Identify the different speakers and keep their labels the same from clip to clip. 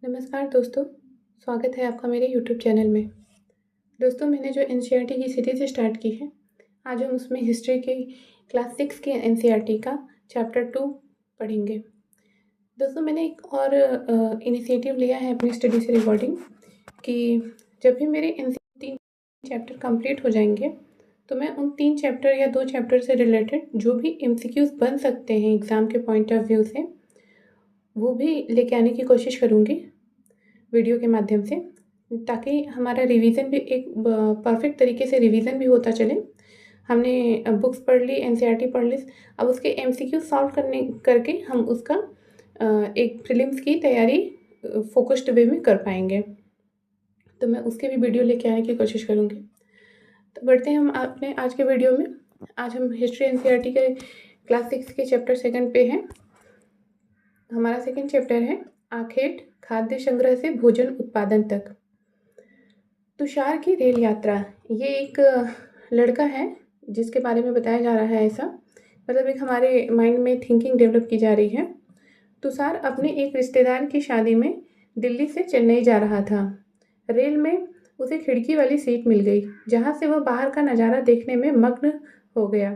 Speaker 1: नमस्कार दोस्तों, स्वागत है आपका मेरे यूट्यूब चैनल में। दोस्तों मैंने जो एनसीईआरटी की सीरीज़ स्टार्ट की है, आज हम उसमें हिस्ट्री की क्लास 6 की एनसीईआरटी का चैप्टर 2 पढ़ेंगे। दोस्तों मैंने एक और इनिशिएटिव लिया है अपनी स्टडी से रिगार्डिंग कि जब भी मेरे एनसीईआरटी 3 चैप्टर कंप्लीट हो जाएंगे, तो मैं उन 3 चैप्टर या 2 चैप्टर से रिलेटेड जो भी एमसीक्यूज़ बन सकते हैं एग्ज़ाम के पॉइंट ऑफ व्यू से, वो भी लेके आने की कोशिश करूँगी वीडियो के माध्यम से, ताकि हमारा रिवीजन भी एक परफेक्ट तरीके से रिवीजन भी होता चले। हमने बुक्स पढ़ ली, एनसीईआरटी पढ़ ली, अब उसके एमसीक्यू सॉल्व करके हम उसका एक प्रीलिम्स की तैयारी फोकस्ड वे में कर पाएंगे। तो मैं उसके भी वीडियो लेके आने की कोशिश करूँगी। तो बढ़ते हैं हम अपने आज के वीडियो में। आज हम हिस्ट्री एनसीईआरटी के क्लास 6 के चैप्टर 2 पे हैं। हमारा सेकेंड चैप्टर है आखेट, खाद्य संग्रह से भोजन उत्पादन तक। तुषार की रेल यात्रा। ये एक लड़का है जिसके बारे में बताया जा रहा है, ऐसा मतलब एक हमारे माइंड में थिंकिंग डेवलप की जा रही है। तुषार अपने एक रिश्तेदार की शादी में दिल्ली से चेन्नई जा रहा था। रेल में उसे खिड़की वाली सीट मिल गई, जहाँ से वह बाहर का नज़ारा देखने में मग्न हो गया।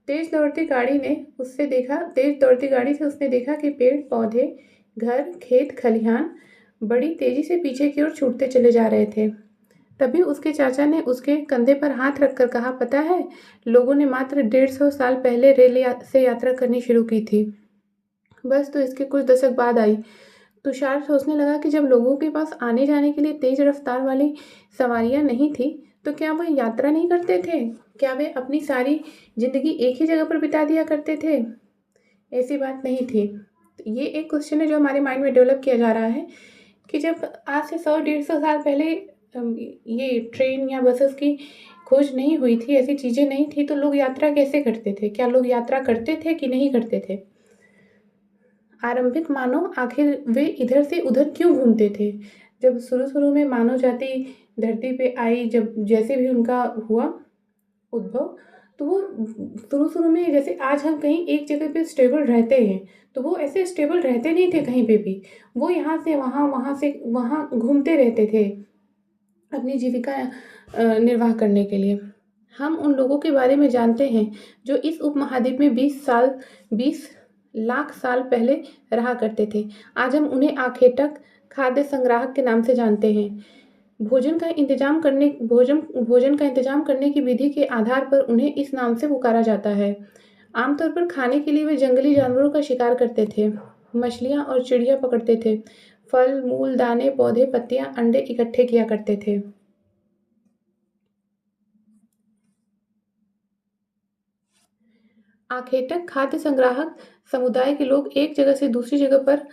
Speaker 1: तेज दौड़ती गाड़ी से उसने देखा कि पेड़ पौधे, घर, खेत खलिहान बड़ी तेजी से पीछे की ओर छूटते चले जा रहे थे। तभी उसके चाचा ने उसके कंधे पर हाथ रखकर कहा, पता है, लोगों ने मात्र 150 साल पहले से यात्रा करनी शुरू की थी। बस तो इसके कुछ दशक बाद आई। तुषार सोचने लगा कि जब लोगों के पास आने जाने के लिए तेज रफ्तार वाली सवारियां नहीं थी, तो क्या वह यात्रा नहीं करते थे? क्या वे अपनी सारी जिंदगी एक ही जगह पर बिता दिया करते थे? ऐसी बात नहीं थी। तो ये एक क्वेश्चन है जो हमारे माइंड में डेवलप किया जा रहा है कि जब आज से 100-150 साल पहले ये ट्रेन या बसेस की खोज नहीं हुई थी, ऐसी चीज़ें नहीं थी, तो लोग यात्रा कैसे करते थे? क्या लोग यात्रा करते थे कि नहीं करते थे? आरंभिक मानव आखिर वे इधर से उधर क्यों घूमते थे? जब शुरू में मानव जाति धरती पे आई, जब जैसे भी उनका हुआ उद्भव, तो वो शुरू में जैसे आज हम कहीं एक जगह पे स्टेबल रहते हैं, तो वो ऐसे स्टेबल रहते नहीं थे कहीं पे भी। वो यहाँ से वहाँ, वहाँ से वहाँ घूमते रहते थे अपनी जीविका निर्वाह करने के लिए। हम उन लोगों के बारे में जानते हैं जो इस उपमहाद्वीप में 20 लाख साल पहले रहा करते थे। आज हम उन्हें आखेटक, खाद्य संग्राहक के नाम से जानते हैं। भोजन का इंतजाम करने की विधि के आधार पर उन्हें इस नाम से पुकारा जाता है। आमतौर पर खाने के लिए वे जंगली जानवरों का शिकार करते थे, मछलियाँ और चिड़िया पकड़ते थे, फल, मूल, दाने, पौधे, पत्तियाँ, अंडे इकट्ठे किया करते थे। आखेटक खाद्य संग्राहक समुदाय के लोग एक जगह से दूसरी जगह पर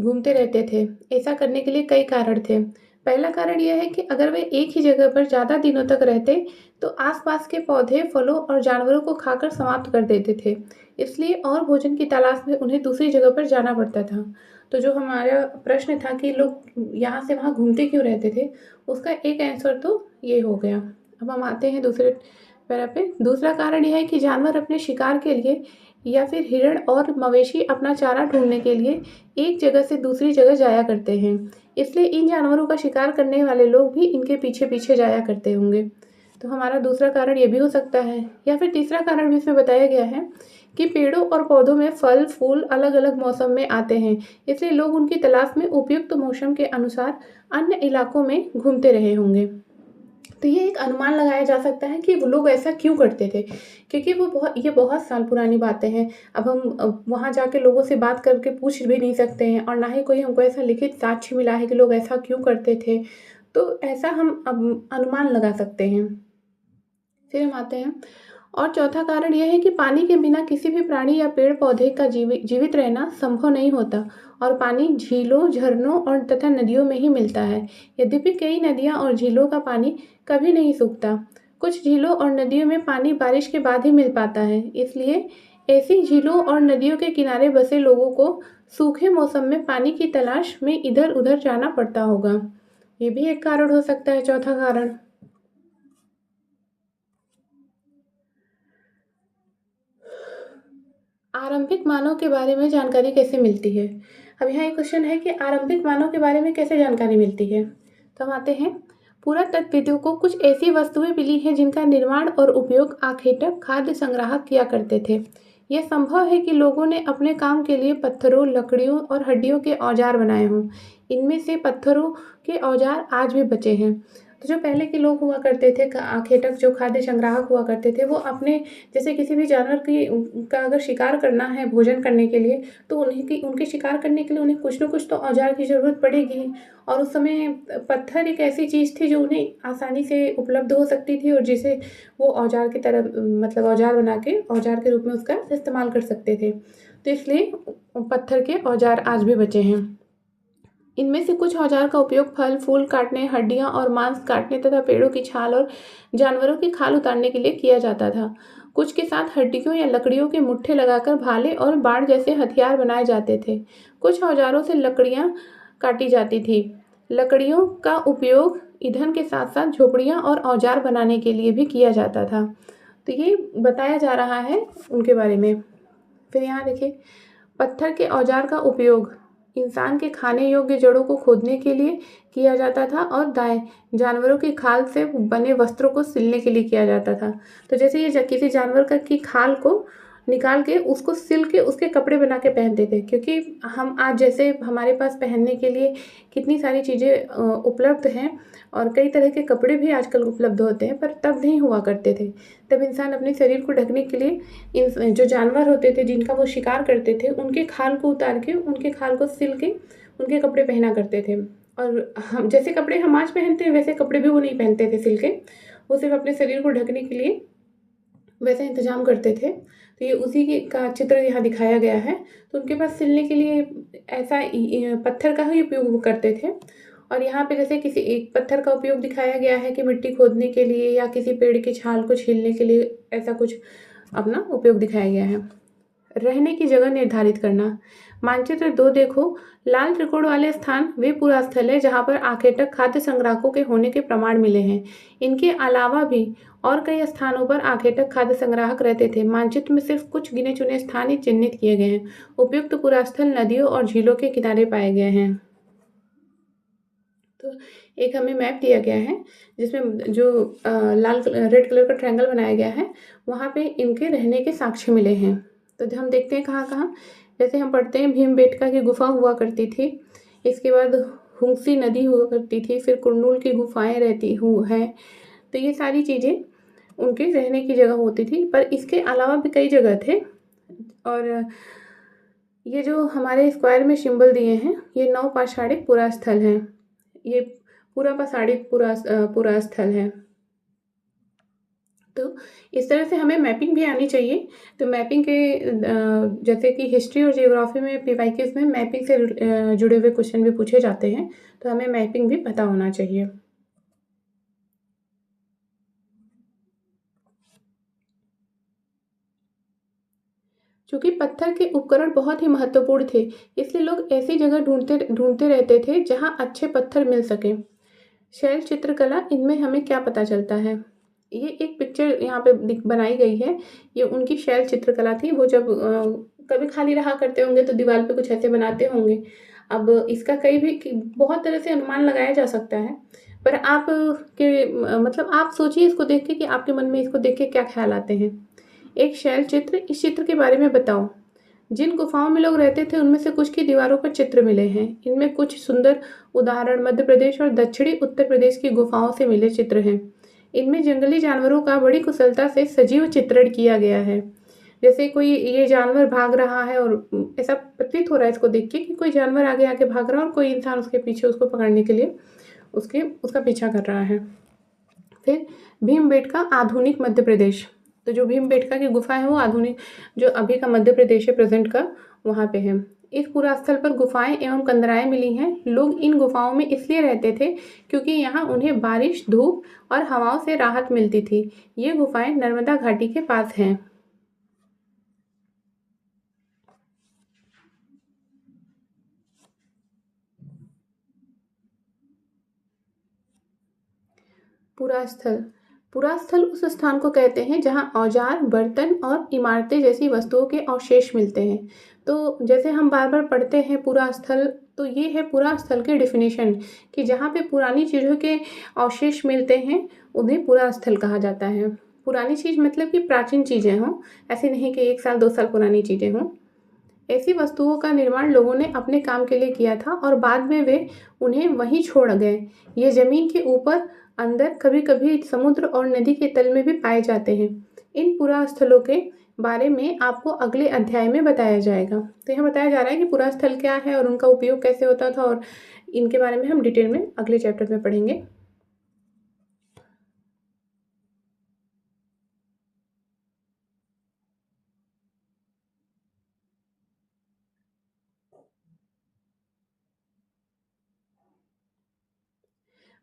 Speaker 1: घूमते रहते थे। ऐसा करने के लिए कई कारण थे। पहला कारण यह है कि अगर वे एक ही जगह पर ज़्यादा दिनों तक रहते, तो आसपास के पौधे, फलों और जानवरों को खाकर समाप्त कर देते थे। इसलिए और भोजन की तलाश में उन्हें दूसरी जगह पर जाना पड़ता था। तो जो हमारा प्रश्न था कि लोग यहाँ से वहाँ घूमते क्यों रहते थे, उसका एक आंसर तो ये हो गया। अब हम आते हैं दूसरे पैरा पे। दूसरा कारण यह है कि जानवर अपने शिकार के लिए या फिर हिरण और मवेशी अपना चारा ढूंढने के लिए एक जगह से दूसरी जगह जाया करते हैं। इसलिए इन जानवरों का शिकार करने वाले लोग भी इनके पीछे पीछे जाया करते होंगे। तो हमारा दूसरा कारण ये भी हो सकता है। या फिर तीसरा कारण भी इसमें बताया गया है कि पेड़ों और पौधों में फल फूल अलग अलग मौसम में आते हैं, इसलिए लोग उनकी तलाश में उपयुक्त मौसम के अनुसार अन्य इलाकों में घूमते रहे होंगे। तो ये एक अनुमान लगाया जा सकता है कि वो लोग ऐसा क्यों करते थे, क्योंकि ये बहुत साल पुरानी बातें हैं। अब हम वहाँ जाके लोगों से बात करके पूछ भी नहीं सकते हैं, और ना ही कोई हमको ऐसा लिखित साक्ष्य मिला है कि लोग ऐसा क्यों करते थे। तो ऐसा हम अब अनुमान लगा सकते हैं। फिर हम आते हैं, और चौथा कारण यह है कि पानी के बिना किसी भी प्राणी या पेड़ पौधे का जीवित रहना संभव नहीं होता, और पानी झीलों, झरनों और तथा नदियों में ही मिलता है। यद्यपि कई नदियाँ और झीलों का पानी कभी नहीं सूखता। कुछ झीलों और नदियों में पानी बारिश के बाद ही मिल पाता है, इसलिए ऐसी झीलों और नदियों के किनारे बसे लोगों को सूखे मौसम में पानी की तलाश में इधर उधर जाना पड़ता होगा। ये भी एक कारण हो सकता है, चौथा कारण। आरंभिक मानव के बारे में जानकारी कैसे मिलती है? अब यहाँ एक क्वेश्चन है कि आरंभिक मानव के बारे में कैसे जानकारी मिलती है। तो हम आते हैं, पुरातत्वविदों को कुछ ऐसी वस्तुएं मिली हैं जिनका निर्माण और उपयोग आखेटक खाद्य संग्राहक किया करते थे। यह संभव है कि लोगों ने अपने काम के लिए पत्थरों, लकड़ियों और हड्डियों के औजार बनाए हों। इनमें से पत्थरों के औजार आज भी बचे हैं। तो जो पहले के लोग हुआ करते थे, आखेटक जो खाद्य संग्राहक हुआ करते थे, वो अपने जैसे किसी भी जानवर की का अगर शिकार करना है भोजन करने के लिए, तो उनके शिकार करने के लिए उन्हें कुछ न कुछ तो औजार की ज़रूरत पड़ेगी। और उस समय पत्थर एक ऐसी चीज़ थी जो उन्हें आसानी से उपलब्ध हो सकती थी और जिसे वो औजार की तरह मतलब औजार बना के औजार के रूप में उसका इस्तेमाल कर सकते थे। तो इसलिए पत्थर के औजार आज भी बचे हैं। इनमें से कुछ औजार का उपयोग फल फूल काटने, हड्डियां और मांस काटने तथा पेड़ों की छाल और जानवरों की खाल उतारने के लिए किया जाता था। कुछ के साथ हड्डियों या लकड़ियों के मुट्ठे लगाकर भाले और बाड़ जैसे हथियार बनाए जाते थे। कुछ औजारों से लकड़ियां काटी जाती थी। लकड़ियों का उपयोग ईंधन के साथ साथ झोपड़ियां और औजार बनाने के लिए भी किया जाता था। तो ये बताया जा रहा है उनके बारे में। फिर यहाँ देखिए, पत्थर के औजार का उपयोग इंसान के खाने योग्य जड़ों को खोदने के लिए किया जाता था और दाएं जानवरों की खाल से बने वस्त्रों को सिलने के लिए किया जाता था। तो जैसे ये किसी जानवर का की खाल को निकाल के उसको सिल के उसके कपड़े बना के पहनते थे, क्योंकि हम आज जैसे हमारे पास पहनने के लिए कितनी सारी चीज़ें उपलब्ध हैं और कई तरह के कपड़े भी आजकल उपलब्ध होते हैं, पर तब नहीं हुआ करते थे। तब इंसान अपने शरीर को ढकने के लिए इन जो जानवर होते थे जिनका वो शिकार करते थे, उनके खाल को उतार के उनके खाल को सिल के उनके कपड़े पहना करते थे। और हम जैसे कपड़े हम आज पहनते हैं वैसे कपड़े भी वो नहीं पहनते थे सिल के, वो सिर्फ अपने शरीर को ढकने के लिए वैसा इंतजाम करते थे। तो ये उसी की का चित्र यहाँ दिखाया गया है। तो उनके पास सिलने के लिए ऐसा पत्थर का ही उपयोग वो करते थे। और यहाँ पे जैसे किसी एक पत्थर का उपयोग दिखाया गया है कि मिट्टी खोदने के लिए या किसी पेड़ की छाल को छीलने के लिए ऐसा कुछ अपना उपयोग दिखाया गया है। रहने की जगह निर्धारित करना। मानचित्र 2 देखो, लाल त्रिकोण वाले स्थान वे पुरास्थल है जहाँ पर आखेटक खाद्य संग्राहकों के होने के प्रमाण मिले हैं। इनके अलावा भी और कई स्थानों पर आखेटक खाद्य संग्राहक रहते थे। मानचित्र में सिर्फ कुछ गिने चुने स्थान ही चिन्हित किए गए हैं। उपयुक्त पुरास्थल नदियों और झीलों के किनारे पाए गए हैं। तो एक हमें मैप दिया गया है जिसमें जो लाल रेड कलर का ट्रायंगल बनाया गया है, वहाँ पे इनके रहने के साक्ष्य मिले हैं। तो हम देखते हैं कहाँ कहाँ, जैसे हम पढ़ते हैं भीमबेटका की गुफा हुआ करती थी, इसके बाद हुंगसी नदी हुआ करती थी, फिर कुरनूल की गुफाएं रहती हैं। तो ये सारी चीज़ें उनके रहने की जगह होती थी, पर इसके अलावा भी कई जगह थे। और ये जो हमारे स्क्वायर में सिंबल दिए हैं ये नवपाषाणिक पुरास्थल हैं। ये पूरा पाषाणिक पुरास्थल है। तो इस तरह से हमें मैपिंग भी आनी चाहिए। तो मैपिंग के जैसे कि हिस्ट्री और जियोग्राफी में पीवाईक्यूज़ में मैपिंग से जुड़े हुए क्वेश्चन भी पूछे जाते हैं, तो हमें मैपिंग भी पता होना चाहिए। चूँकि पत्थर के उपकरण बहुत ही महत्वपूर्ण थे, इसलिए लोग ऐसी जगह ढूंढते रहते थे जहाँ अच्छे पत्थर मिल सकें। शैल चित्रकला, इनमें हमें क्या पता चलता है। ये एक पिक्चर यहाँ पे बनाई गई है, ये उनकी शैल चित्रकला थी। वो जब कभी खाली रहा करते होंगे तो दीवार पे कुछ ऐसे बनाते होंगे। अब इसका कई भी बहुत तरह से अनुमान लगाया जा सकता है, पर आप मतलब आप सोचिए इसको देख के कि आपके मन में इसको देख के क्या ख्याल आते हैं। एक शैल चित्र, इस चित्र के बारे में बताओ। जिन गुफाओं में लोग रहते थे उनमें से कुछ की दीवारों पर चित्र मिले हैं। इनमें कुछ सुंदर उदाहरण मध्य प्रदेश और दक्षिणी उत्तर प्रदेश की गुफाओं से मिले चित्र हैं। इनमें जंगली जानवरों का बड़ी कुशलता से सजीव चित्रण किया गया है। जैसे कोई ये जानवर भाग रहा है और ऐसा प्रतीत हो रहा है इसको देख के कि कोई जानवर आगे आगे भाग रहा है और कोई इंसान उसके पीछे उसको पकड़ने के लिए उसका पीछा कर रहा है। फिर भीमबेटका आधुनिक मध्य प्रदेश। तो जो भीमबेटका की गुफा है वो आधुनिक जो अभी का मध्य प्रदेश है प्रेजेंट का, वहाँ पे है। इस पुरास्थल पर गुफाएं एवं कंदराएं मिली हैं। लोग इन गुफाओं में इसलिए रहते थे क्योंकि यहाँ उन्हें बारिश, धूप और हवाओं से राहत मिलती थी। ये गुफाएं नर्मदा घाटी के पास हैं। पुरास्थल, पुरास्थल उस स्थान को कहते हैं जहाँ औजार, बर्तन और इमारतें जैसी वस्तुओं के अवशेष मिलते हैं। तो जैसे हम बार-बार पढ़ते हैं पुरा स्थल, तो ये है पुरा स्थल की डेफ़िनेशन कि जहाँ पे पुरानी चीज़ों के अवशेष मिलते हैं, उन्हें पुरा स्थल कहा जाता है। पुरानी चीज़ मतलब कि प्राचीन चीज़ें हों, ऐसे नहीं कि 1 साल 2 साल पुरानी चीज़ें हों। ऐसी वस्तुओं का निर्माण लोगों ने अपने काम के लिए किया था और बाद में वे उन्हें वहीं छोड़ गए। ये ज़मीन के ऊपर, अंदर, कभी-कभी समुद्र और नदी के तल में भी पाए जाते हैं। इन पुरास्थलों के बारे में आपको अगले अध्याय में बताया जाएगा। तो यहाँ बताया जा रहा है कि पुरास्थल क्या है और उनका उपयोग कैसे होता था, और इनके बारे में हम डिटेल में अगले चैप्टर में पढ़ेंगे।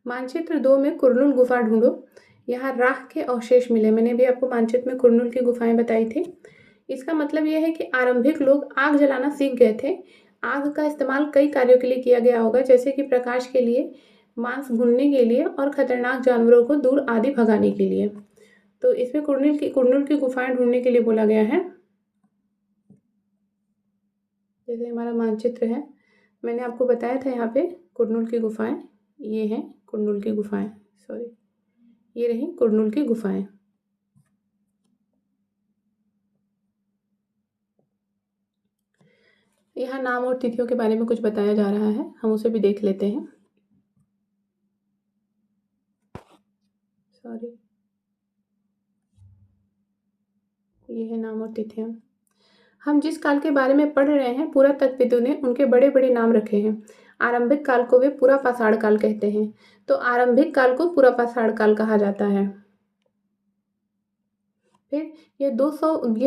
Speaker 1: मानचित्र 2 में कुरनूल गुफा ढूँढो। यहाँ राख के अवशेष मिले। मैंने भी आपको मानचित्र में कुरनूल की गुफाएँ बताई थी। इसका मतलब ये है कि आरंभिक लोग आग जलाना सीख गए थे। आग का इस्तेमाल कई कार्यों के लिए किया गया होगा, जैसे कि प्रकाश के लिए, मांस भूनने के लिए और खतरनाक जानवरों को दूर आदि भगाने के लिए। तो इसमें कुरनूल की गुफाएँ ढूँढने के लिए बोला गया है। जैसे हमारा मानचित्र है, मैंने आपको बताया था यहाँ पे कुरनूल की गुफाएँ, ये हैं कुरनूल की गुफाएँ, सॉरी, ये रहीं कुरनूल की गुफाएँ। यहाँ नाम और तिथियों के बारे में कुछ बताया जा रहा है, हम उसे भी देख लेते हैं। सॉरी, ये है नाम और तिथियाँ। हम जिस काल के बारे में पढ़ रहे हैं, पुरातत्वविदों ने उनके बड़े-बड़े नाम रखे हैं। आरंभिक काल को वे पुरापाषाण काल कहते हैं। तो आरंभिक काल को पुरापाषाण काल कहा जाता है। फिर ये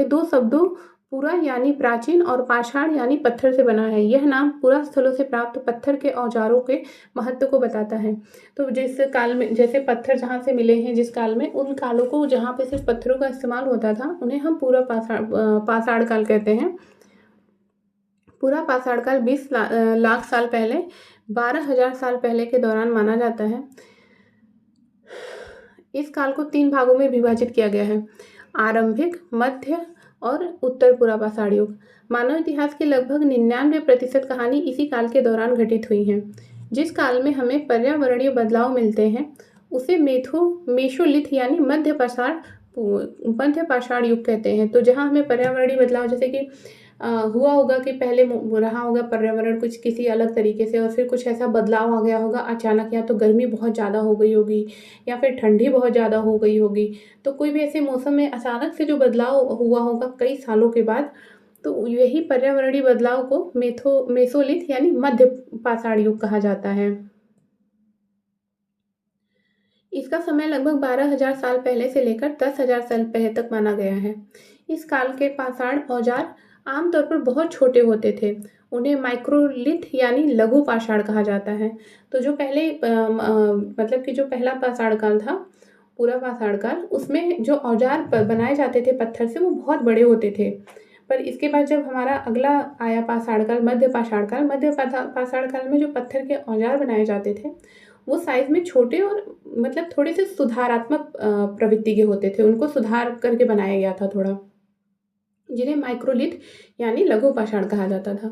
Speaker 1: दो शब्दों पुरा यानी प्राचीन और पाषाण यानी पत्थर से बना है। यह नाम पुरा स्थलों से प्राप्त पत्थर के औजारों के महत्व को बताता है। तो जिस काल में जैसे पत्थर जहाँ से मिले हैं जिस काल में, उन कालों को जहाँ पे सिर्फ पत्थरों का इस्तेमाल होता था, उन्हें हम पाषाण काल कहते हैं। पूरा पाषाण काल 20 लाख साल पहले 12,000 साल पहले के दौरान माना जाता है। इस काल को 3 भागों में विभाजित किया गया है: आरंभिक, मध्य और उत्तर पुरापाषाण युग। मानव इतिहास की लगभग 99% कहानी इसी काल के दौरान घटित हुई हैं। जिस काल में हमें पर्यावरणीय बदलाव मिलते हैं, उसे मेसोलिथ यानी मध्य पाषाण युग कहते हैं। तो जहाँ हमें पर्यावरणीय बदलाव, जैसे कि हुआ होगा कि पहले रहा होगा पर्यावरण कुछ किसी अलग तरीके से, और फिर कुछ ऐसा बदलाव आ गया होगा अचानक, या तो गर्मी बहुत ज़्यादा हो गई होगी या फिर ठंडी बहुत ज़्यादा हो गई होगी। तो कोई भी ऐसे मौसम में अचानक से जो बदलाव हुआ होगा कई सालों के बाद, तो यही पर्यावरणीय बदलाव को मेसोलिथ यानी मध्य पाषाण युग कहा जाता है। इसका समय लगभग 12,000 साल पहले से लेकर 10,000 साल पहले तक माना गया है। इस काल के पाषाण औजार आमतौर पर बहुत छोटे होते थे। उन्हें माइक्रोलिथ यानी लघु पाषाण कहा जाता है। तो जो पहले मतलब कि जो पहला पाषाण काल था, पूरा पाषाण काल, उसमें जो औजार बनाए जाते थे पत्थर से, वो बहुत बड़े होते थे। पर इसके बाद जब हमारा अगला आया पाषाण काल, मध्य पाषाण काल, पाषाण काल में जो पत्थर के औजार बनाए जाते थे, वो साइज़ में छोटे और मतलब थोड़े से सुधारात्मक प्रवृत्ति के होते थे। उनको सुधार करके बनाया गया था थोड़ा, जिन्हें माइक्रोलिथ यानी लघु पाषाण कहा जाता था।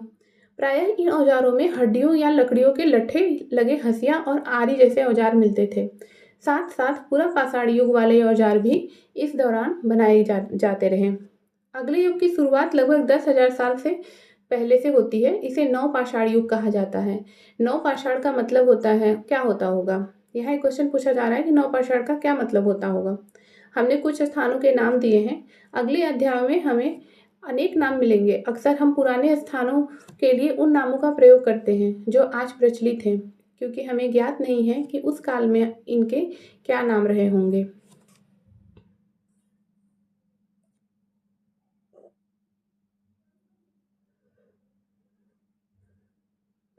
Speaker 1: प्रायः इन औजारों में हड्डियों या लकड़ियों के लट्ठे लगे हँसिया और आरी जैसे औजार मिलते थे। साथ-साथ पूरा पाषाण युग वाले औजार भी इस दौरान बनाए जाते रहे। अगले युग की शुरुआत लगभग 10,000 साल से पहले से होती है। इसे नवपाषाण युग कहा जाता है। नवपाषाण का मतलब होता है, क्या होता होगा? यहाँ एक क्वेश्चन पूछा जा रहा है कि नवपाषाण का क्या मतलब होता होगा? हमने कुछ स्थानों के नाम दिए हैं। अगले अध्याय में हमें अनेक नाम मिलेंगे। अक्सर हम पुराने स्थानों के लिए उन नामों का प्रयोग करते हैं जो आज प्रचलित हैं, क्योंकि हमें ज्ञात नहीं है कि उस काल में इनके क्या नाम रहे होंगे।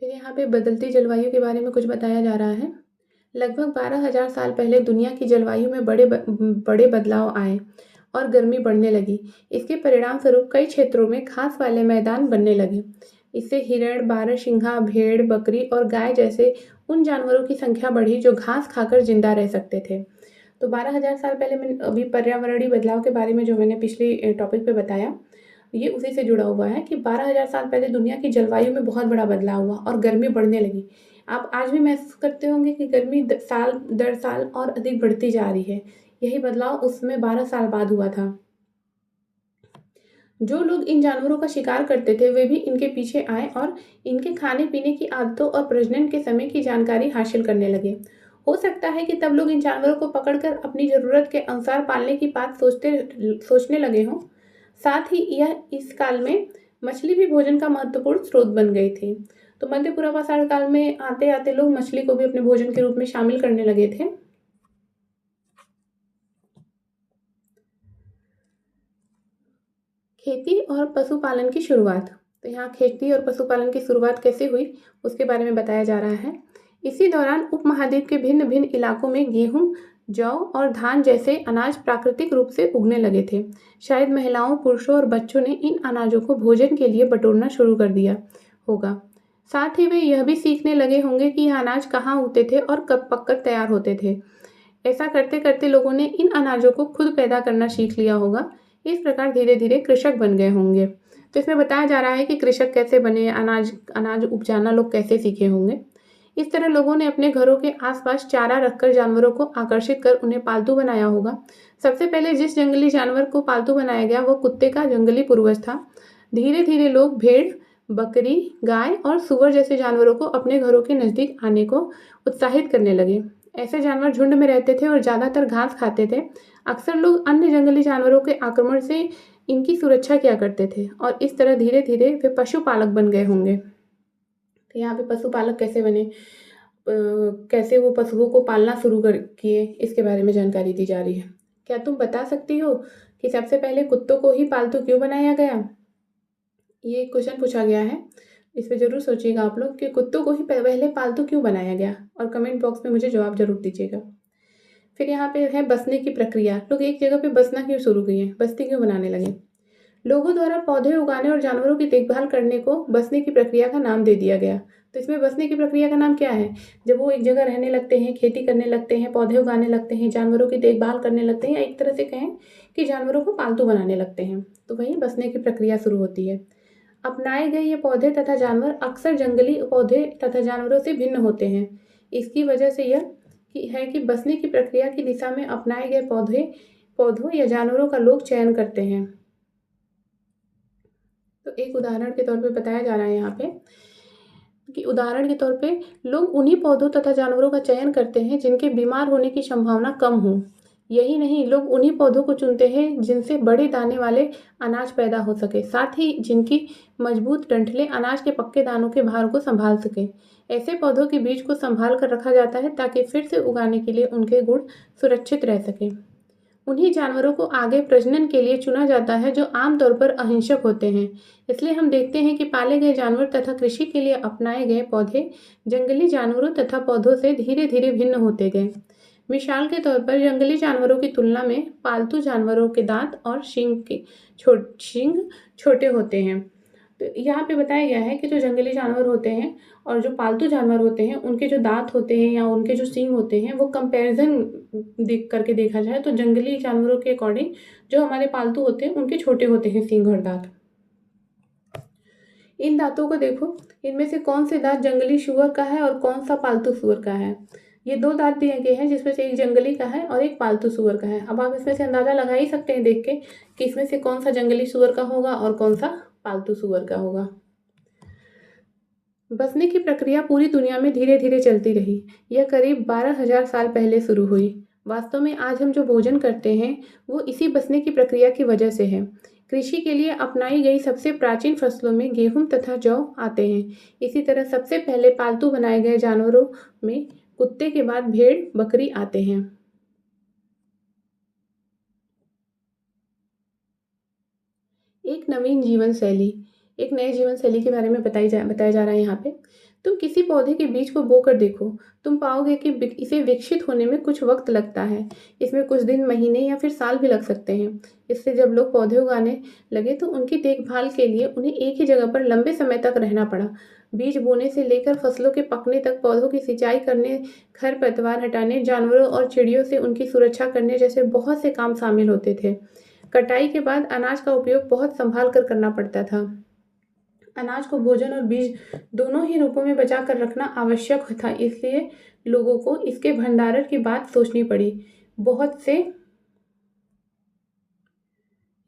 Speaker 1: फिर यहाँ पे बदलती जलवायु के बारे में कुछ बताया जा रहा है। लगभग 12,000 साल पहले दुनिया की जलवायु में बड़े बदलाव आए और गर्मी बढ़ने लगी। इसके परिणामस्वरूप कई क्षेत्रों में घास वाले मैदान बनने लगे। इससे हिरण, बारहसिंघा, भेड़, बकरी और गाय जैसे उन जानवरों की संख्या बढ़ी जो घास खाकर जिंदा रह सकते थे। तो 12,000 साल पहले मैंने अभी पर्यावरणीय बदलाव के बारे में जो मैंने पिछले टॉपिक पे बताया, ये उसी से जुड़ा हुआ है कि 12,000 साल पहले दुनिया की जलवायु में बहुत बड़ा बदलाव हुआ और गर्मी बढ़ने लगी। आप आज भी महसूस करते होंगे कि गर्मी साल दर साल और अधिक बढ़ती जा रही है। यही बदलाव उसमें 12 साल बाद हुआ था। जो लोग इन जानवरों का शिकार करते थे वे भी इनके पीछे आए और इनके खाने पीने की आदतों और प्रजनन के समय की जानकारी हासिल करने लगे। हो सकता है कि तब लोग इन जानवरों को पकड़कर अपनी ज़रूरत के अनुसार पालने की बात सोचने लगे हों। साथ ही यह इस काल में मछली भी भोजन का महत्वपूर्ण स्रोत बन गई थी। तो मध्य पूर्वाषाढ़ काल में आते आते लोग मछली को भी अपने भोजन के रूप में शामिल करने लगे थे। खेती और पशुपालन की शुरुआत। तो यहाँ खेती और पशुपालन की शुरुआत कैसे हुई उसके बारे में बताया जा रहा है। इसी दौरान उपमहाद्वीप के भिन्न भिन्न इलाकों में गेहूं, जौ और धान जैसे अनाज प्राकृतिक रूप से उगने लगे थे। शायद महिलाओं, पुरुषों और बच्चों ने इन अनाजों को भोजन के लिए बटोरना शुरू कर दिया होगा। साथ ही वे यह भी सीखने लगे होंगे कि यह अनाज कहाँ उगते थे और कब पककर तैयार होते थे। ऐसा करते करते लोगों ने इन अनाजों को खुद पैदा करना सीख लिया होगा। इस प्रकार धीरे धीरे कृषक बन गए होंगे। तो इसमें बताया जा रहा है कि कृषक कैसे बने, अनाज अनाज उपजाना लोग कैसे सीखे होंगे। इस तरह लोगों ने अपने घरों के आसपास चारा रखकर जानवरों को आकर्षित कर उन्हें पालतू बनाया होगा। सबसे पहले जिस जंगली जानवर को पालतू बनाया गया वो कुत्ते का जंगली पूर्वज था। धीरे धीरे लोग भेड़, बकरी, गाय और सूअर जैसे जानवरों को अपने घरों के नज़दीक आने को उत्साहित करने लगे। ऐसे जानवर झुंड में रहते थे और ज़्यादातर घास खाते थे। अक्सर लोग अन्य जंगली जानवरों के आक्रमण से इनकी सुरक्षा किया करते थे और इस तरह धीरे धीरे वे पशुपालक बन गए होंगे। तो यहाँ पे पशुपालक कैसे बने, कैसे वो पशुओं को पालना शुरू कर किए, इसके बारे में जानकारी दी जा रही है। क्या तुम बता सकती हो कि सबसे पहले कुत्तों को ही पालतू क्यों बनाया गया? ये क्वेश्चन पूछा गया है। इस पे ज़रूर सोचिएगा आप लोग कि कुत्तों को ही पहले पालतू क्यों बनाया गया, और कमेंट बॉक्स में मुझे जवाब ज़रूर दीजिएगा। फिर यहाँ पे है बसने की प्रक्रिया। लोग एक जगह पे बसना क्यों शुरू किए, बस्ती क्यों बनाने लगे? लोगों द्वारा पौधे उगाने और जानवरों की देखभाल करने को बसने की प्रक्रिया का नाम दे दिया गया। तो इसमें बसने की प्रक्रिया का नाम क्या है? जब वो एक जगह रहने लगते हैं, खेती करने लगते हैं, पौधे उगाने लगते हैं, जानवरों की देखभाल करने लगते हैं, या एक तरह से कहें कि जानवरों को पालतू बनाने लगते हैं, तो वहीं बसने की प्रक्रिया शुरू होती है। अपनाए गए ये पौधे तथा जानवर अक्सर जंगली पौधे तथा जानवरों से भिन्न होते हैं। इसकी वजह से यह है कि बसने की प्रक्रिया की दिशा में अपनाए गए पौधों या जानवरों का लोग चयन करते हैं। तो एक उदाहरण के तौर पे बताया जा रहा है यहाँ पे कि उदाहरण के तौर पे लोग उन्हीं पौधों तथा जानवरों का चयन करते हैं जिनके बीमार होने की संभावना कम हो। यही नहीं, लोग उन्हीं पौधों को चुनते हैं जिनसे बड़े दाने वाले अनाज पैदा हो सके, साथ ही जिनकी मजबूत डंठलें अनाज के पक्के दानों के भार को संभाल सकें। ऐसे पौधों के बीज को संभाल कर रखा जाता है ताकि फिर से उगाने के लिए उनके गुण सुरक्षित रह सकें। उन्हीं जानवरों को आगे प्रजनन के लिए चुना जाता है जो आमतौर पर अहिंसक होते हैं। इसलिए हम देखते हैं कि पाले गए जानवर तथा कृषि के लिए अपनाए गए पौधे जंगली जानवरों तथा पौधों से धीरे धीरे भिन्न होते गए। मिसाल के तौर पर जंगली जानवरों की तुलना में पालतू जानवरों के दांत और सींग छोटे होते हैं। तो यहाँ पे बताया गया है कि जो जंगली जानवर होते हैं और जो पालतू जानवर होते हैं उनके जो दांत होते हैं या उनके जो सींग होते हैं वो कंपैरिजन देख करके देखा जाए तो जंगली जानवरों के अकॉर्डिंग जो हमारे पालतू होते हैं उनके छोटे होते हैं सींग और दांत। इन दांतों को देखो, इनमें से कौन से दांत जंगली सूअर का है और कौन सा पालतू सूअर का है। ये दो दांत दिए गए हैं जिसमें से एक जंगली का है और एक पालतू सूअर का है। अब आप इसमें से अंदाज़ा लगा ही सकते हैं देख के कि इसमें से कौन सा जंगली सूअर का होगा और कौन सा पालतू सूअर का होगा। बसने की प्रक्रिया पूरी दुनिया में धीरे धीरे चलती रही। यह करीब 12,000 साल पहले शुरू हुई। वास्तव में आज हम जो भोजन करते हैं वो इसी बसने की प्रक्रिया की वजह से है। कृषि के लिए अपनाई गई सबसे प्राचीन फसलों में गेहूं तथा जौ आते हैं। इसी तरह सबसे पहले पालतू बनाए गए जानवरों में कुत्ते के बाद भेड़, बकरी आते हैं। एक नवीन जीवन शैली। एक नए जीवन शैली के बारे में बताया जा रहा है यहाँ पे। तुम किसी पौधे के बीज को बोकर देखो, तुम पाओगे कि इसे विकसित होने में कुछ वक्त लगता है। इसमें कुछ दिन, महीने या फिर साल भी लग सकते हैं। इससे जब लोग पौधे उगाने लगे तो उनकी देखभाल के लिए उन्हें एक ही जगह पर लंबे समय तक रहना पड़ा। बीज बोने से लेकर फसलों के पकने तक पौधों की सिंचाई करने, खरपतवार हटाने, जानवरों और चिड़ियों से उनकी सुरक्षा करने जैसे बहुत से काम शामिल होते थे। कटाई के बाद अनाज का उपयोग बहुत संभाल कर करना पड़ता था। अनाज को भोजन और बीज दोनों ही रूपों में बचा कर रखना आवश्यक था, इसलिए लोगों को इसके भंडारण की बात सोचनी पड़ी। बहुत से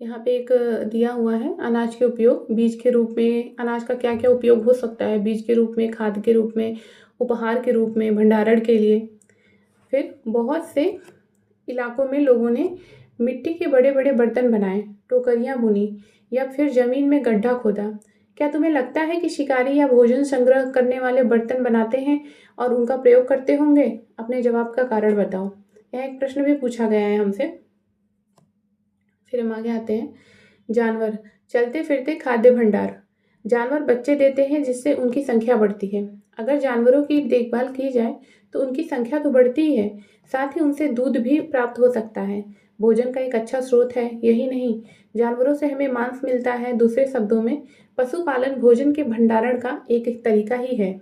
Speaker 1: यहाँ पे एक दिया हुआ है अनाज के उपयोग, बीज के रूप में अनाज का क्या-क्या उपयोग हो सकता है, बीज के रूप में, खाद के रूप में, उपहार के रूप में, भंडारण के लिए। फिर बहुत से इलाकों में लोगों ने मिट्टी के बड़े-बड़े बर्तन बनाए, टोकरियाँ बुनी या फिर ज़मीन में गड्ढा खोदा। क्या तुम्हें लगता है कि शिकारी या भोजन संग्रह करने वाले बर्तन बनाते हैं और उनका प्रयोग करते होंगे? अपने जवाब का कारण बताओ। यह एक प्रश्न भी पूछा गया है हमसे। फिर हम आगे आते हैं। जानवर, चलते फिरते खाद्य भंडार। जानवर बच्चे देते हैं जिससे उनकी संख्या बढ़ती है। अगर जानवरों की देखभाल की जाए तो उनकी संख्या तो बढ़ती ही है, साथ ही उनसे दूध भी प्राप्त हो सकता है। भोजन का एक अच्छा स्रोत है। यही नहीं, जानवरों से हमें मांस मिलता है। दूसरे शब्दों में पशुपालन भोजन के भंडारण का एक तरीका ही है।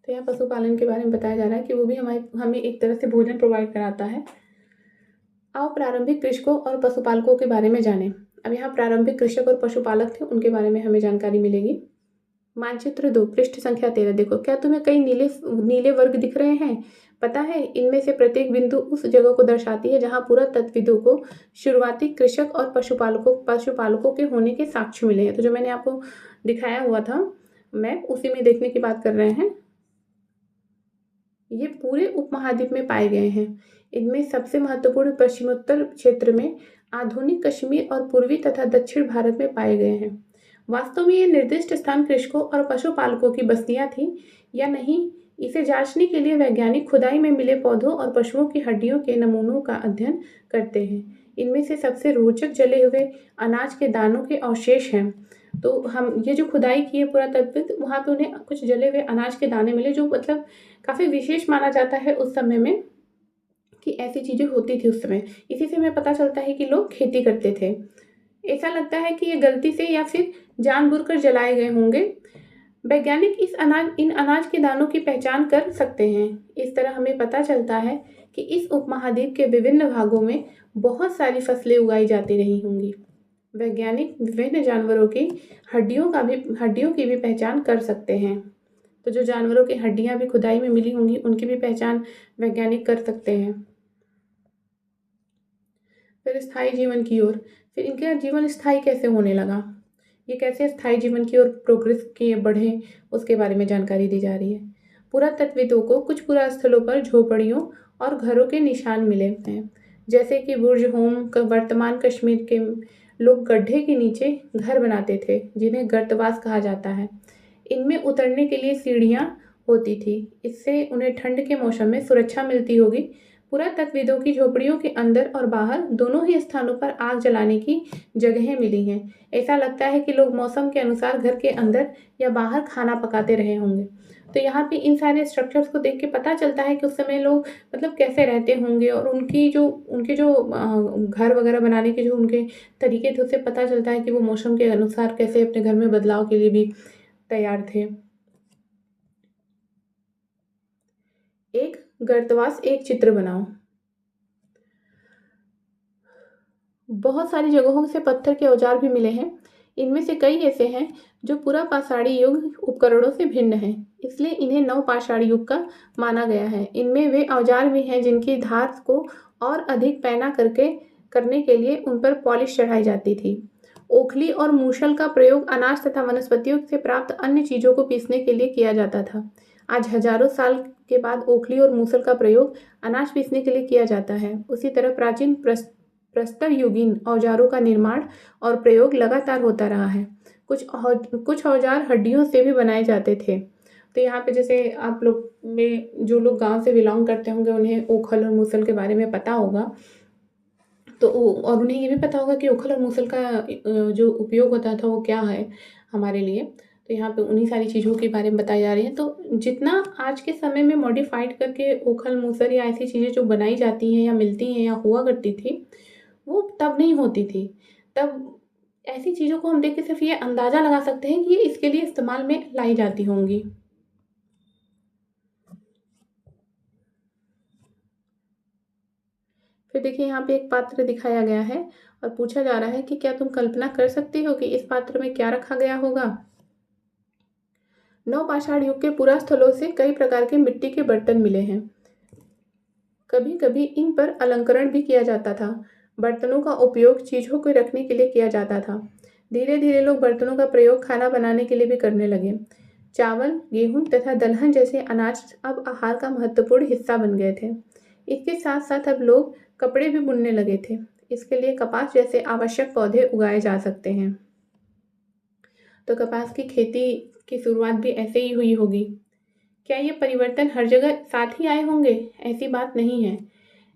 Speaker 1: तो यहाँ पशुपालन के बारे में बताया जा रहा है कि वो भी हमें एक तरह से भोजन प्रोवाइड कराता है। आओ प्रारंभिक कृषकों और पशुपालकों के बारे में जानें। अब यहाँ प्रारंभिक कृषक और पशुपालक थे, उनके बारे में हमें जानकारी मिलेगी। मानचित्र 2, पृष्ठ संख्या 13 देखो। क्या तुम्हें कई नीले नीले वर्ग दिख रहे हैं? पता है, इनमें से प्रत्येक बिंदु उस जगह को दर्शाती है जहाँ पुरातत्वविदों को शुरुआती कृषक और पशुपालकों के होने के साक्ष्य मिले हैं। तो जो मैंने आपको दिखाया हुआ था मैप, उसी में देखने की बात कर रहे हैं। ये पूरे उपमहाद्वीप में पाए गए हैं। इनमें सबसे महत्वपूर्ण पश्चिमोत्तर क्षेत्र में, आधुनिक कश्मीर और पूर्वी तथा दक्षिण भारत में पाए गए हैं। वास्तव में ये निर्दिष्ट स्थान कृषकों और पशुपालकों की बस्तियां थीं या नहीं, इसे जांचने के लिए वैज्ञानिक खुदाई में मिले पौधों और पशुओं की हड्डियों के नमूनों का अध्ययन करते हैं। इनमें से सबसे रोचक जले हुए अनाज के दानों के अवशेष हैं। तो हम ये जो खुदाई की है पुरातत्वविद, वहाँ पे उन्हें कुछ जले हुए अनाज के दाने मिले, जो मतलब काफ़ी विशेष माना जाता है उस समय में कि ऐसी चीज़ें होती थी उस समय। इसी से हमें पता चलता है कि लोग खेती करते थे। ऐसा लगता है कि ये गलती से या फिर जानबूझकर जलाए गए होंगे। वैज्ञानिक इन अनाज के दानों की पहचान कर सकते हैं। इस तरह हमें पता चलता है कि इस उपमहाद्वीप के विभिन्न भागों में बहुत सारी फसलें उगाई जाती रही होंगी। वैज्ञानिक विभिन्न जानवरों की हड्डियों की भी पहचान कर सकते हैं। तो जो जानवरों की हड्डियां भी खुदाई में मिली होंगी, उनकी भी पहचान वैज्ञानिक कर सकते हैं। फिर स्थायी जीवन की ओर, फिर इनका जीवन स्थायी कैसे होने लगा, ये कैसे स्थायी जीवन की ओर प्रोग्रेस किए बढ़े, उसके बारे में जानकारी दी जा रही है। पुरातत्वविदों को कुछ पुरास्थलों पर झोपड़ियों और घरों के निशान मिले हैं, जैसे कि बुर्ज होम। वर्तमान कश्मीर के लोग गड्ढे के नीचे घर बनाते थे, जिन्हें गर्तवास कहा जाता है। इनमें उतरने के लिए सीढ़ियाँ होती थी, इससे उन्हें ठंड के मौसम में सुरक्षा मिलती होगी। पुरातत्वविदों की झोपड़ियों के अंदर और बाहर दोनों ही स्थानों पर आग जलाने की जगहें मिली हैं। ऐसा लगता है कि लोग मौसम के अनुसार घर के अंदर या बाहर खाना पकाते रहे होंगे। तो यहाँ पे इन सारे स्ट्रक्चर्स को देख के पता चलता है कि उस समय लोग मतलब कैसे रहते होंगे, और उनके जो घर वगैरह बनाने के जो उनके तरीके थे, उससे पता चलता है कि वो मौसम के अनुसार कैसे अपने घर में बदलाव के लिए भी तैयार थे। एक गर्तवास एक चित्र बनाओ। बहुत सारी जगहों से पत्थर के औजार भी मिले हैं। इनमें से कई ऐसे हैं जो पुरापाषाणी युग उपकरणों से भिन्न हैं, इसलिए इन्हें नवपाषाणी युग का माना गया है। इनमें वे औजार भी हैं जिनकी धार को और अधिक पैना करने के लिए उन पर पॉलिश चढ़ाई जाती थी। ओखली और मूसल का प्रयोग अनाज तथा वनस्पतियों से प्राप्त अन्य चीज़ों को पीसने के लिए किया जाता था। आज हजारों साल के बाद ओखली और मूसल का प्रयोग अनाज पीसने के लिए किया जाता है। उसी तरह प्राचीन प्रस्तर युगीन औजारों का निर्माण और प्रयोग लगातार होता रहा है। कुछ औजार हड्डियों से भी बनाए जाते थे। तो यहाँ पे जैसे आप लोग में जो लोग गांव से बिलोंग करते होंगे, उन्हें ओखल और मूसल के बारे में पता होगा। तो और उन्हें ये भी पता होगा कि ओखल और मूसल का जो उपयोग होता था वो क्या है हमारे लिए। तो यहाँ पे उन्हीं सारी चीज़ों के बारे में बताई जा रही है। तो जितना आज के समय में मॉडिफाइड करके ओखल मूसल या ऐसी चीज़ें जो बनाई जाती हैं या मिलती हैं या हुआ करती थी, वो तब नहीं होती थी। तब ऐसी चीज़ों को हम देख के सिर्फ ये अंदाज़ा लगा सकते हैं कि ये इसके लिए इस्तेमाल में लाई जाती होंगी। फिर देखिए यहाँ पे एक पात्र दिखाया गया है और पूछा जा रहा है कि क्या तुम कल्पना कर सकते हो कि इस पात्र में क्या रखा गया होगा। नवपाषाण युग के पुरास्थलों से कई प्रकार के मिट्टी के बर्तन मिले हैं। कभी कभी इन पर अलंकरण भी किया जाता था। बर्तनों का उपयोग चीज़ों को रखने के लिए किया जाता था। धीरे धीरे लोग बर्तनों का प्रयोग खाना बनाने के लिए भी करने लगे। चावल, गेहूं तथा दलहन जैसे अनाज अब आहार का महत्वपूर्ण हिस्सा बन गए थे। इसके साथ साथ अब लोग कपड़े भी बुनने लगे थे। इसके लिए कपास जैसे आवश्यक पौधे उगाए जा सकते हैं। तो कपास की खेती की शुरुआत भी ऐसे ही हुई होगी। क्या ये परिवर्तन हर जगह साथ ही आए होंगे? ऐसी बात नहीं है।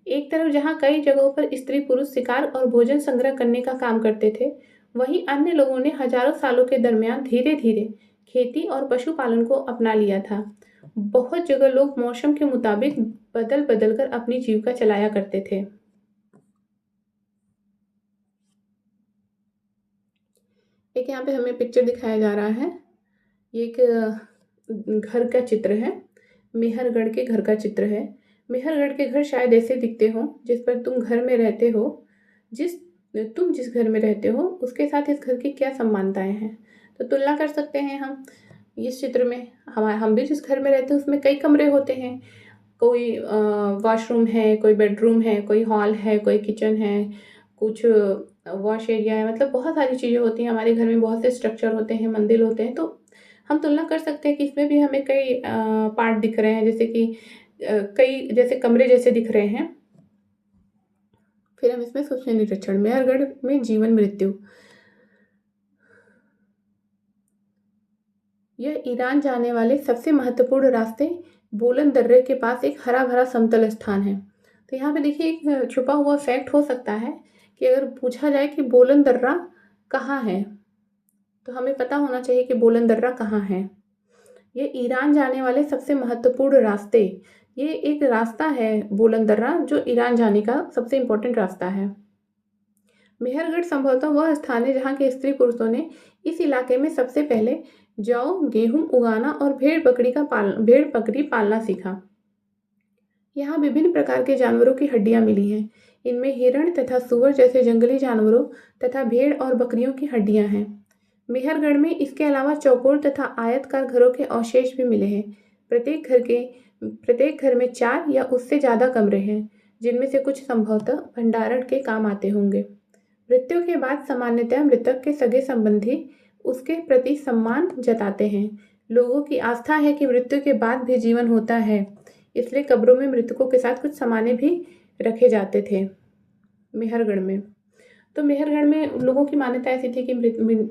Speaker 1: एक तरफ जहाँ कई जगहों पर स्त्री पुरुष शिकार और भोजन संग्रह करने का काम करते थे, वहीं अन्य लोगों ने हजारों सालों के दरमियान धीरे धीरे खेती और पशुपालन को अपना लिया था। बहुत जगह लोग मौसम के मुताबिक बदल बदल कर अपनी जीविका चलाया करते थे। एक यहाँ पे हमें पिक्चर दिखाया जा रहा है। ये एक घर का चित्र है। मेहरगढ़ के घर का चित्र है। मेहरगढ़ के घर शायद ऐसे दिखते हों जिस पर तुम घर में रहते हो, जिस तुम जिस घर में रहते हो उसके साथ इस घर की क्या समानताएं हैं। तो तुलना कर सकते हैं हम इस चित्र में। हम भी जिस घर में रहते हैं उसमें कई कमरे होते हैं। कोई वॉशरूम है, कोई बेडरूम है, कोई हॉल है, कोई किचन है, कुछ वॉश एरिया है। मतलब बहुत सारी चीज़ें होती हैं हमारे घर में, बहुत से स्ट्रक्चर होते हैं, मंदिर होते हैं। तो हम तुलना कर सकते हैं कि इसमें भी हमें कई पार्ट दिख रहे हैं, जैसे कि कई जैसे कमरे जैसे दिख रहे हैं। फिर हम इसमें सूक्ष्म निरीक्षण, मेहरगढ़ में जीवन मृत्यु। यह ईरान जाने वाले सबसे महत्वपूर्ण रास्ते बोलन दर्रे के पास एक हरा भरा समतल स्थान है। तो यहाँ पे देखिए एक छुपा हुआ फैक्ट हो सकता है कि अगर पूछा जाए कि बोलन दर्रा कहाँ है, तो हमें पता होना चाहिए कि बोलन दर्रा कहाँ है। ये ईरान जाने वाले सबसे महत्वपूर्ण रास्ते, ये एक रास्ता है बोलन दर्रा जो ईरान जाने का सबसे इम्पोर्टेंट रास्ता है। मेहरगढ़ संभवतः वह स्थान है जहाँ के स्त्री पुरुषों ने इस इलाके में सबसे पहले जौ, गेहूं उगाना और भेड़ बकरी पालना सीखा। यहाँ विभिन्न प्रकार के जानवरों की हड्डियां मिली हैं। इनमें हिरण तथा सुअर जैसे जंगली जानवरों तथा भेड़ और बकरियों की हड्डियां हैं। मेहरगढ़ में इसके अलावा चौकोर तथा आयतकार घरों के अवशेष भी मिले हैं। प्रत्येक घर में 4 या उससे ज़्यादा कमरे हैं, जिनमें से कुछ संभवतः भंडारण के काम आते होंगे। मृत्यु के बाद सामान्यतः मृतक के सगे संबंधी उसके प्रति सम्मान जताते हैं। लोगों की आस्था है कि मृत्यु के बाद भी जीवन होता है, इसलिए कब्रों में मृतकों के साथ कुछ सामाने भी रखे जाते थे मेहरगढ़ में। तो मेहरगढ़ में लोगों की मान्यता ऐसी थी कि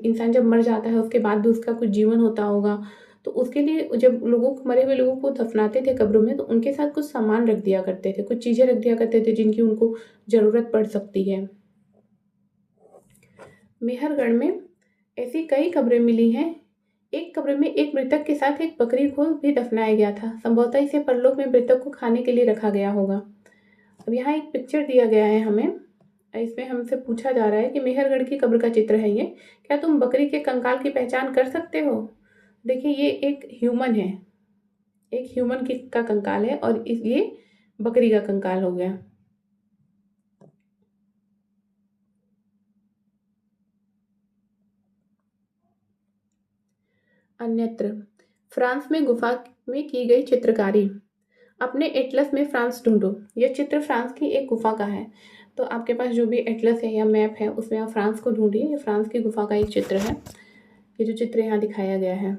Speaker 1: इंसान जब मर जाता है उसके बाद भी उसका कुछ जीवन होता होगा। तो उसके लिए जब मरे हुए लोगों को दफनाते थे कब्रों में, तो उनके साथ कुछ सामान रख दिया करते थे, कुछ चीज़ें रख दिया करते थे जिनकी उनको ज़रूरत पड़ सकती है। मेहरगढ़ में ऐसी कई कब्रें मिली हैं। एक कब्र में एक मृतक के साथ एक बकरी को भी दफनाया गया था। संभवतः इसे परलोक में मृतक को खाने के लिए रखा गया होगा। अब यहाँ एक पिक्चर दिया गया है हमें। इसमें हमसे पूछा जा रहा है कि मेहरगढ़ की कब्र का चित्र है ये। क्या तुम बकरी के कंकाल की पहचान कर सकते हो? देखिए ये एक ह्यूमन है, एक ह्यूमन की का कंकाल है और ये बकरी का कंकाल हो गया। अन्यत्र फ्रांस में गुफा में की गई चित्रकारी। अपने एटलस में फ्रांस ढूंढो। यह चित्र फ्रांस की एक गुफा का है। तो आपके पास जो भी एटलस है या मैप है उसमें आप फ्रांस को ढूंढिए। ये फ्रांस की गुफा का एक चित्र है। ये जो चित्र यहाँ दिखाया गया है,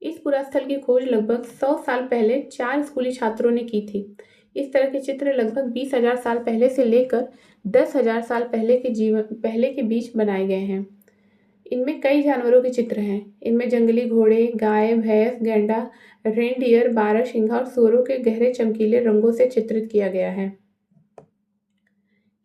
Speaker 1: इस पुरास्थल की खोज लगभग 100 साल पहले 4 स्कूली छात्रों ने की थी। इस तरह के चित्र लगभग 20,000 साल पहले से लेकर 10,000 साल पहले के बीच बनाए गए हैं। इनमें कई जानवरों के चित्र हैं। इनमें जंगली घोड़े, गाय, भैंस, गैंडा, रेनडियर, बारहसिंगा और सूअरों के गहरे चमकीले रंगों से चित्रित किया गया है।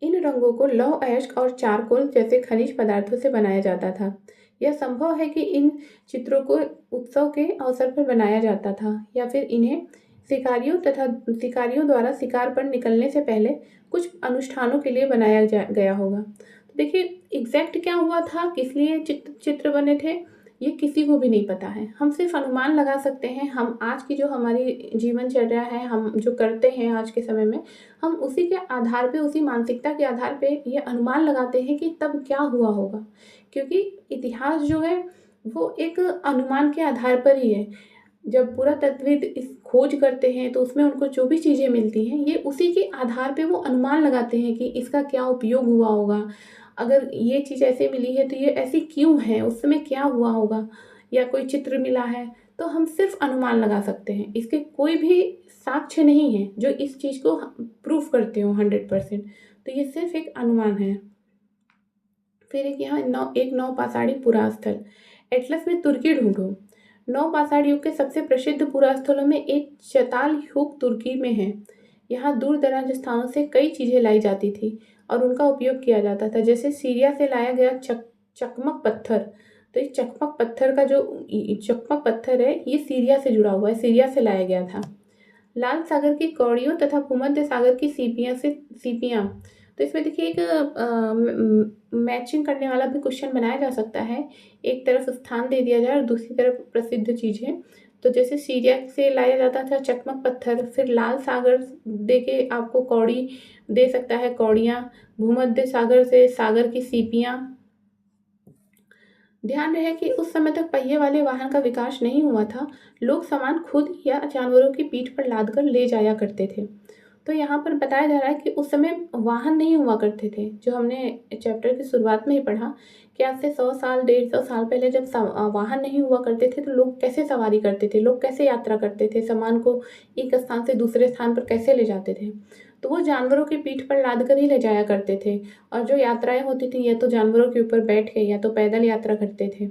Speaker 1: इन रंगों को लौह अयस्क और चारकोल जैसे खनिज पदार्थों से बनाया जाता था। यह संभव है कि इन चित्रों को उत्सव के अवसर पर बनाया जाता था या फिर इन्हें शिकारियों द्वारा शिकार पर निकलने से पहले कुछ अनुष्ठानों के लिए बनाया गया होगा। तो देखिए एग्जैक्ट क्या हुआ था, किस लिए चित्र बने थे, ये किसी को भी नहीं पता है। हम सिर्फ़ अनुमान लगा सकते हैं, हम आज की जो हमारी जीवनचर्या है, हम जो करते हैं आज के समय में, हम उसी के आधार पे, उसी मानसिकता के आधार पे ये अनुमान लगाते हैं कि तब क्या हुआ होगा। क्योंकि इतिहास जो है, वो एक अनुमान के आधार पर ही है। जब पुरातत्वविद इस खोज करते हैं तो उसमें उनको जो भी चीज़ें मिलती हैं, ये उसी के आधार पे वो अनुमान लगाते हैं कि इसका क्या उपयोग हुआ होगा। अगर ये चीज़ ऐसे मिली है तो ये ऐसी क्यों है, उस समय क्या हुआ होगा, या कोई चित्र मिला है, तो हम सिर्फ़ अनुमान लगा सकते हैं। इसके कोई भी साक्ष्य नहीं है जो इस चीज़ को प्रूफ़ करते हों 100%। तो ये सिर्फ़ एक अनुमान है। फिर एक नौपाषाणी पुरास्थल। एटलस में तुर्की ढूँढो। नवपाषाण युग के सबसे प्रसिद्ध पुरास्थलों में एक चताल युग तुर्की में है। यहाँ दूर-दराज स्थानों से कई चीज़ें लाई जाती थी और उनका उपयोग किया जाता था। जैसे सीरिया से लाया गया चकमक पत्थर। तो ये चकमक पत्थर का जो चकमक पत्थर है, ये सीरिया से जुड़ा हुआ है, सीरिया से लाया गया था। लाल सागर की कौड़ियों तथा भूमध्य सागर की सीपियाँ। तो इसमें देखिए एक मैचिंग करने वाला भी क्वेश्चन बनाया जा सकता है। एक तरफ स्थान दे दिया जाए और दूसरी तरफ प्रसिद्ध चीज़ें। तो जैसे सीरिया से लाया जाता था चकमक पत्थर, फिर लाल सागर दे के आपको कौड़ी दे सकता है, कौड़ियाँ, भूमध्य सागर से सागर की सीपियाँ। ध्यान रहे कि उस समय तक पहिए वाले वाहन का विकास नहीं हुआ था। लोग सामान खुद या जानवरों की पीठ पर लाद कर ले जाया करते थे। तो यहाँ पर बताया जा रहा है कि उस समय वाहन नहीं हुआ करते थे, जो हमने चैप्टर की शुरुआत में ही पढ़ा कि आज से 100 साल, 150 साल पहले जब वाहन नहीं हुआ करते थे तो लोग कैसे सवारी करते थे, लोग कैसे यात्रा करते थे, सामान को एक स्थान से दूसरे स्थान पर कैसे ले जाते थे। तो वो जानवरों की पीठ पर लाद कर ही ले जाया करते थे। और जो यात्राएँ होती थी, या तो जानवरों के ऊपर बैठ के या तो पैदल यात्रा करते थे।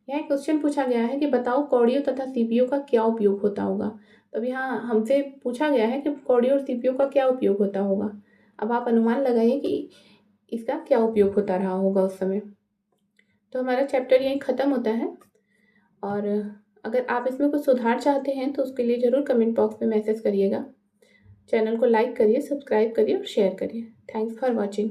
Speaker 1: यहाँ एक क्वेश्चन पूछा गया है कि बताओ कौड़ियों तथा सीपियों का क्या उपयोग होता होगा। तो अब यहाँ हमसे पूछा गया है कि कौड़ियों और सीपियों का क्या उपयोग होता होगा। अब आप अनुमान लगाइए कि इसका क्या उपयोग होता रहा होगा उस समय। तो हमारा चैप्टर यहीं ख़त्म होता है। और अगर आप इसमें कुछ सुधार चाहते हैं तो उसके लिए ज़रूर कमेंट बॉक्स में मैसेज करिएगा। चैनल को लाइक करिए, सब्सक्राइब करिए और शेयर करिए। Thanks for watching.